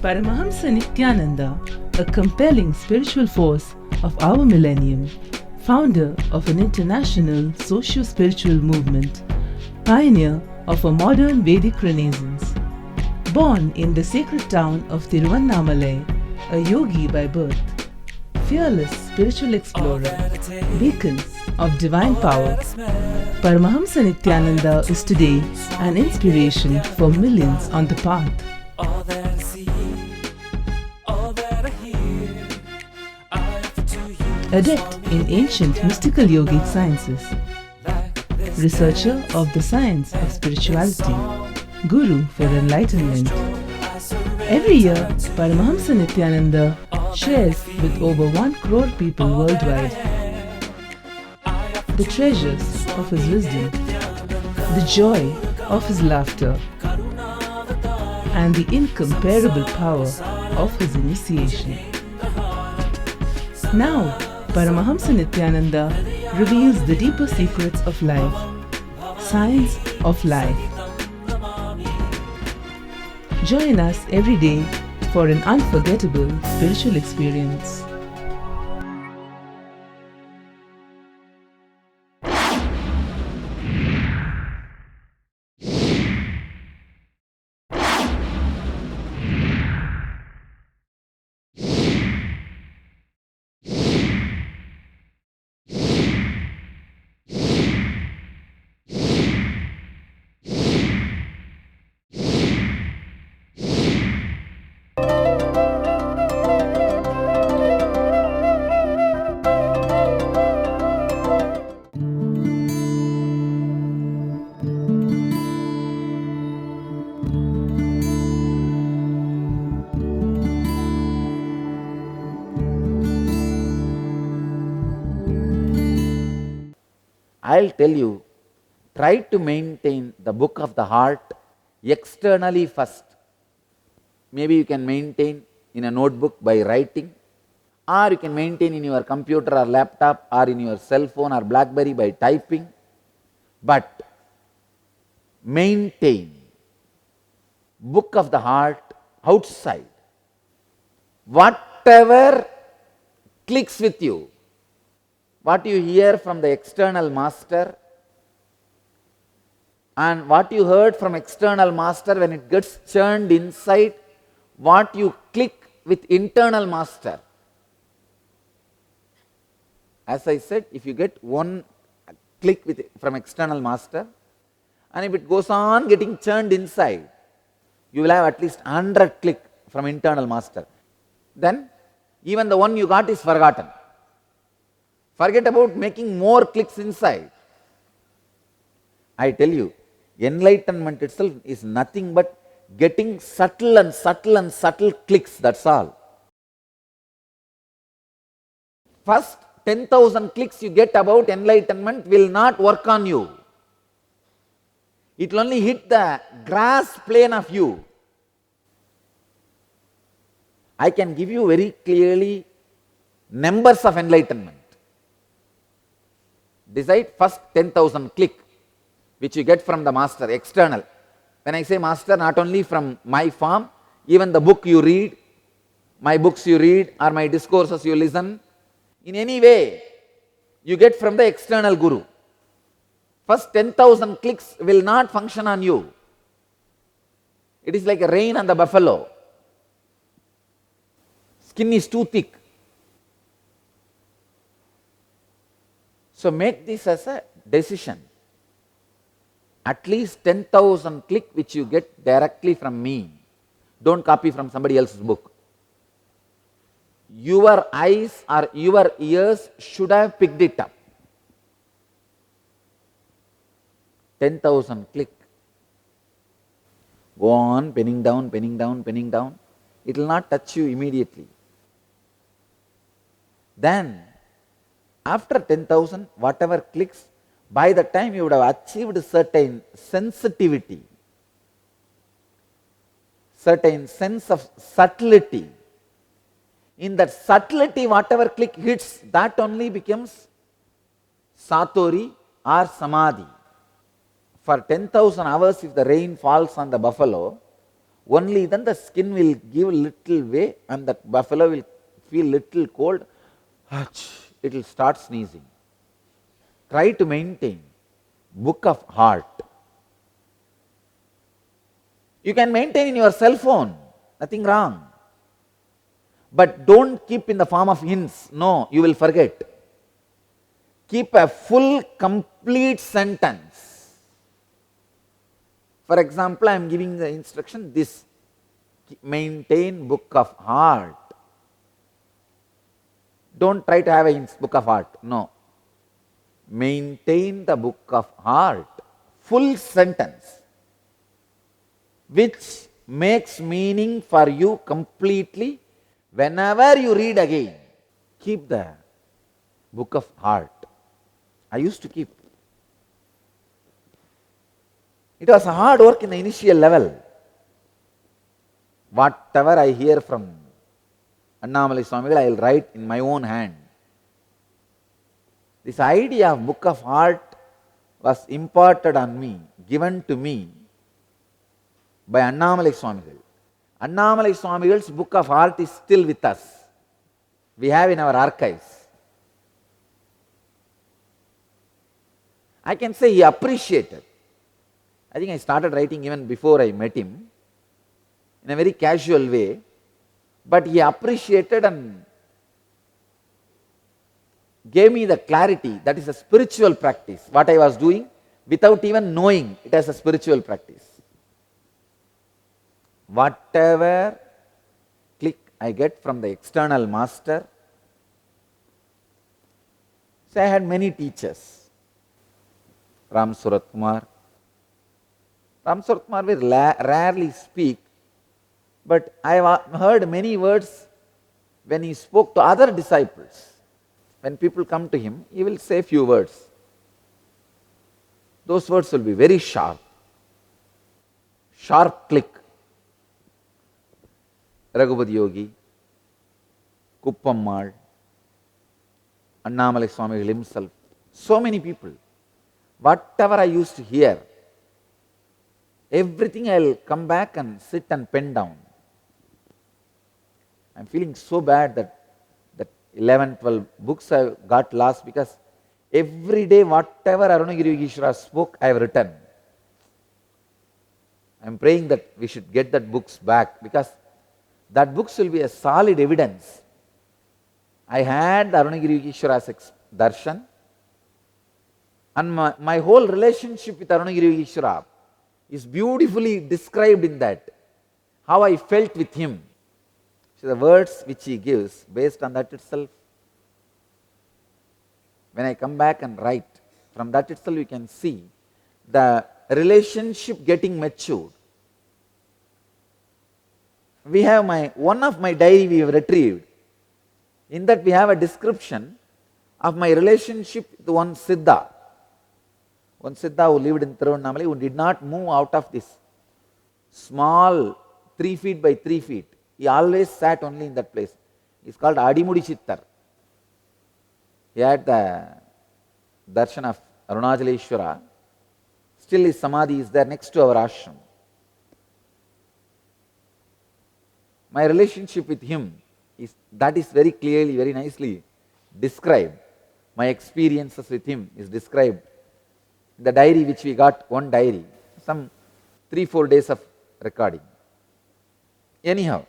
Paramahamsa Nithyananda, a compelling spiritual force of our millennium, founder of an international socio-spiritual movement, pioneer of a modern Vedic renaissance. Born in the sacred town of Tiruvannamalai, a yogi by birth, fearless spiritual explorer, beacon of divine power, Paramahamsa Nithyananda is today an inspiration for millions on the path. Adept in ancient mystical yogic sciences, researcher of the science of spirituality, guru for enlightenment. Every year, Paramahamsa Nithyananda shares with over 1 crore people worldwide the treasures of his wisdom, the joy of his laughter, and the incomparable power of his initiation. Now, Paramahamsa Nithyananda reveals the deeper secrets of life, science of life. Join us every day for an unforgettable spiritual experience. I'll tell you, try to maintain the book of the heart externally first. Maybe you can maintain in a notebook by writing, or you can maintain in your computer or laptop or in your cell phone or BlackBerry by typing. But maintain book of the heart outside. Whatever clicks with you, what you hear from the external master and what you heard from external master, when it gets churned inside, what you click with internal master. As I said, if you get one click from external master, and if it goes on getting churned inside, you will have at least 100 click from internal master. Then even the one you got is forgotten. Forget about making more clicks inside. I tell you, enlightenment itself is nothing but getting subtle and subtle and subtle clicks, that's all. First 10,000 clicks you get about enlightenment will not work on you. It will only hit the grass plane of you. I can give you very clearly numbers of enlightenment. Decide first 10,000 click which you get from the master, external. When I say master, not only from my form, even the book you read, my books you read, or my discourses you listen, in any way you get from the external guru. First 10,000 clicks will not function on you. It is like a rain on the buffalo. Skin is too thick. So make this as a decision. At least 10,000 click which you get directly from me. Don't copy from somebody else's book. Your eyes or your ears should have picked it up. 10,000 click. Go on penning down, penning down, penning down. It will not touch you immediately. Then after 10,000, whatever clicks, by the time you would have achieved certain sensitivity, certain sense of subtlety. In that subtlety, whatever click hits, that only becomes satori or samadhi. For 10,000 hours, if the rain falls on the buffalo, only then the skin will give little way and that buffalo will feel little cold, it will start sneezing. Try to maintain book of heart. You can maintain in your cell phone, nothing wrong. But don't keep in the form of hints. No, you will forget. Keep a full, complete sentence. For example, I am giving the instruction, this, maintain book of heart. Don't try to have a book of heart. No. Maintain the book of heart. Full sentence. Which makes meaning for you completely. Whenever you read again, keep the book of heart. I used to keep. It was hard work in the initial level. Whatever I hear from Annamalai Swamigal, I will write in my own hand. This idea of book of heart was imparted on me, given to me by Annamalai Swamigal. Annamalai Swamigal's book of heart is still with us. We have in our archives. I can say he appreciated. I think I started writing even before I met him, in a very casual way, but he appreciated and gave me the clarity that is a spiritual practice. What I was doing without even knowing it as a spiritual practice. Whatever click I get from the external master. So I had many teachers. Ram Surat Kumar. Ram Surat Kumar will rarely speak, but I have heard many words when he spoke to other disciples. When people come to him, he will say few words. Those words will be very sharp. Sharp click. Raghupati Yogi, Kuppammal, Annamalai Swamigal himself, so many people. Whatever I used to hear, everything I will come back and sit and pen down. I am feeling so bad that 11, 12 books I got lost because every day whatever Arunagiri Yogeshwara spoke, I have written. I am praying that we should get that books back because that books will be a solid evidence. I had Arunagiri Yogeshwara's darshan and my whole relationship with Arunagiri Yogeshwara is beautifully described in that. How I felt with him. So the words which he gives, based on that itself, when I come back and write, from that itself you can see the relationship getting matured. We have one of my diary we have retrieved. In that we have a description of my relationship with one Siddha. One Siddha who lived in Tiruvannamala, who did not move out of this small 3 feet by 3 feet. He always sat only in that place. It's called Adimudi Chittar. He had the darshan of Arunachaleshwara. Still his samadhi is there next to our ashram. My relationship with him is very clearly, very nicely described. My experiences with him is described in the diary which we got, one diary, some 3-4 days of recording. Anyhow,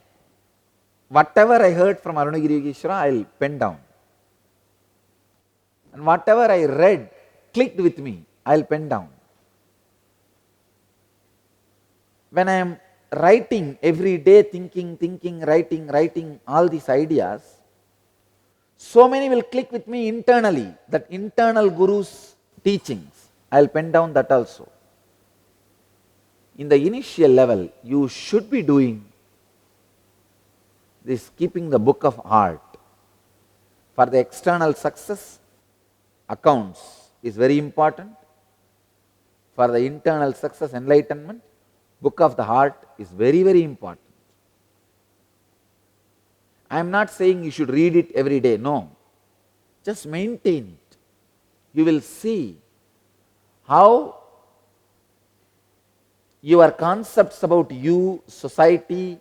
whatever I heard from Arunagiri Yogeshwara, I will pen down. And whatever I read, clicked with me, I will pen down. When I am writing every day, thinking, writing all these ideas, so many will click with me internally, that internal Guru's teachings. I will pen down that also. In the initial level, you should be doing this, keeping the book of heart. For the external success, accounts is very important. For the internal success, enlightenment, book of the heart is very, very important. I am not saying you should read it every day, no. Just maintain it. You will see how your concepts about you, society,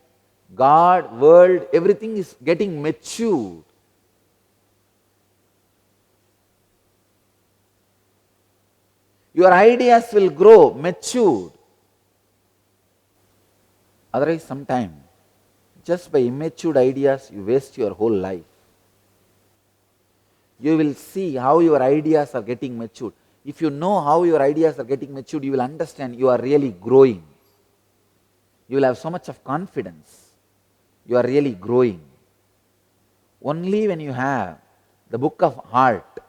God, world, everything is getting matured. Your ideas will grow matured. Otherwise, sometime, just by immature ideas, you waste your whole life. You will see how your ideas are getting matured. If you know how your ideas are getting matured, you will understand you are really growing. You will have so much of confidence. You are really growing. Only when you have the book of heart,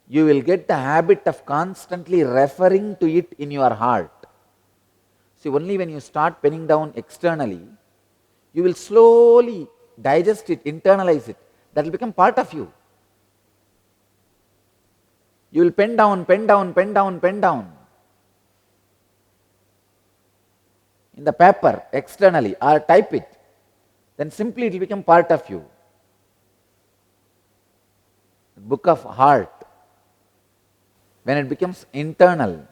you will get the habit of constantly referring to it in your heart. See, only when you start penning down externally, you will slowly digest it, internalize it. That will become part of you. You will pen down, pen down, pen down, pen down. In the paper, externally, or type it. Then simply it will become part of you. Book of heart. When it becomes internal,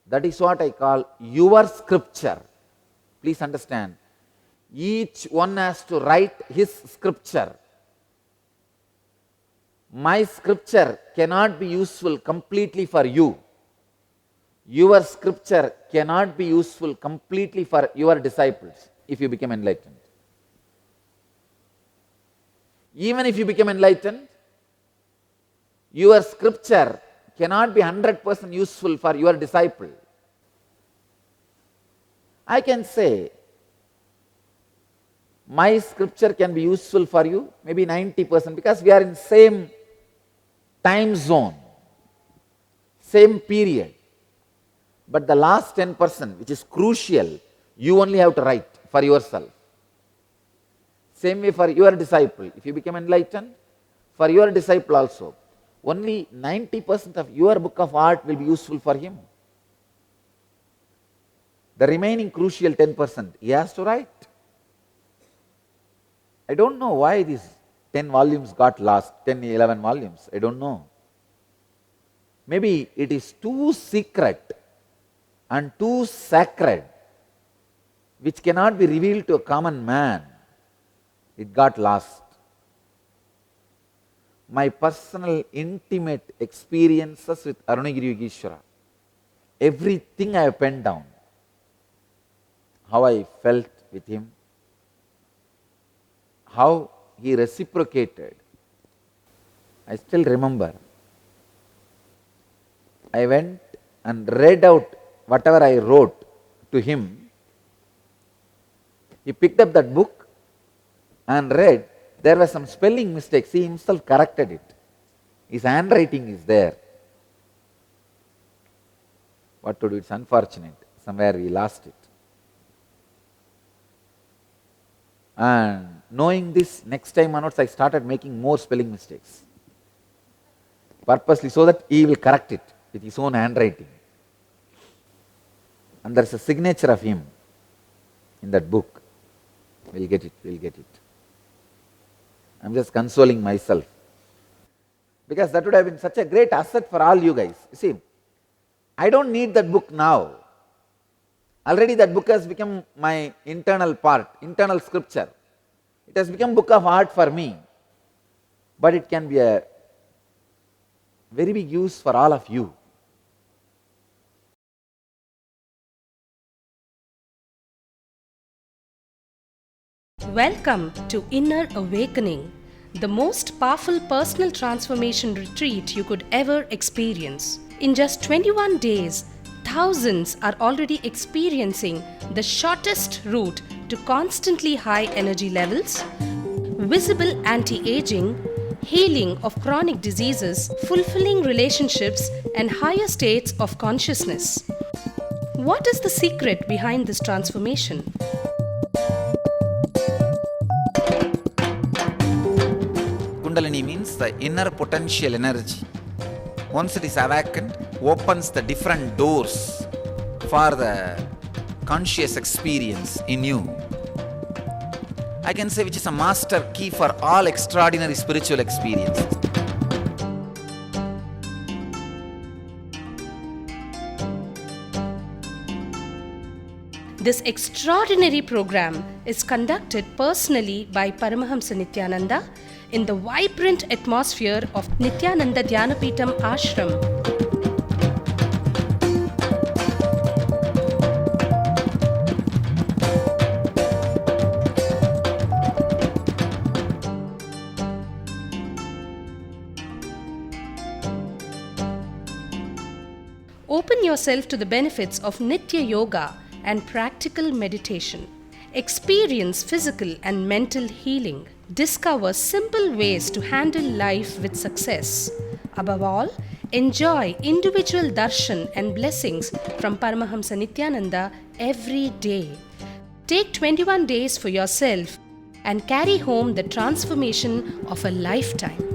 that is what I call your scripture. Please understand. Each one has to write his scripture. My scripture cannot be useful completely for you. Your scripture cannot be useful completely for your disciples if you become enlightened. Even if you become enlightened, your scripture cannot be 100% useful for your disciple. I can say, my scripture can be useful for you, maybe 90%, because we are in same time zone, same period. But the last 10%, which is crucial, you only have to write for yourself. Same way for your disciple. If you become enlightened, for your disciple also, only 90% of your book of art will be useful for him. The remaining crucial 10%, he has to write. I don't know why these 10 volumes got lost, 10, 11 volumes, I don't know. Maybe it is too secret and too sacred, which cannot be revealed to a common man. It got lost. My personal intimate experiences with Arunagiri Yogeshwara, everything I have penned down, how I felt with him, how he reciprocated. I still remember, I went and read out whatever I wrote to him. He picked up that book and read. There were some spelling mistakes. He himself corrected it. His handwriting is there. What to do? It's unfortunate. Somewhere we lost it. And knowing this, next time onwards I started making more spelling mistakes. Purposely, so that he will correct it with his own handwriting. And there is a signature of him in that book. We'll get it, we'll get it. I'm just consoling myself. Because that would have been such a great asset for all you guys. You see, I don't need that book now. Already that book has become my internal part, internal scripture. It has become book of art for me. But it can be a very big use for all of you. Welcome to Inner Awakening, the most powerful personal transformation retreat you could ever experience. In just 21 days, thousands are already experiencing the shortest route to constantly high energy levels, visible anti-aging, healing of chronic diseases, fulfilling relationships, and higher states of consciousness. What is the secret behind this transformation? Kundalini means the inner potential energy. Once it is awakened, opens the different doors for the conscious experience in you. I can say which is a master key for all extraordinary spiritual experiences. This extraordinary program is conducted personally by Paramahamsa Nithyananda in the vibrant atmosphere of Nithyananda Dhyanapitham Ashram. Open yourself to the benefits of Nitya Yoga and practical meditation. Experience physical and mental healing. Discover simple ways to handle life with success. Above all, enjoy individual darshan and blessings from Paramahamsa Nithyananda every day. Take 21 days for yourself and carry home the transformation of a lifetime.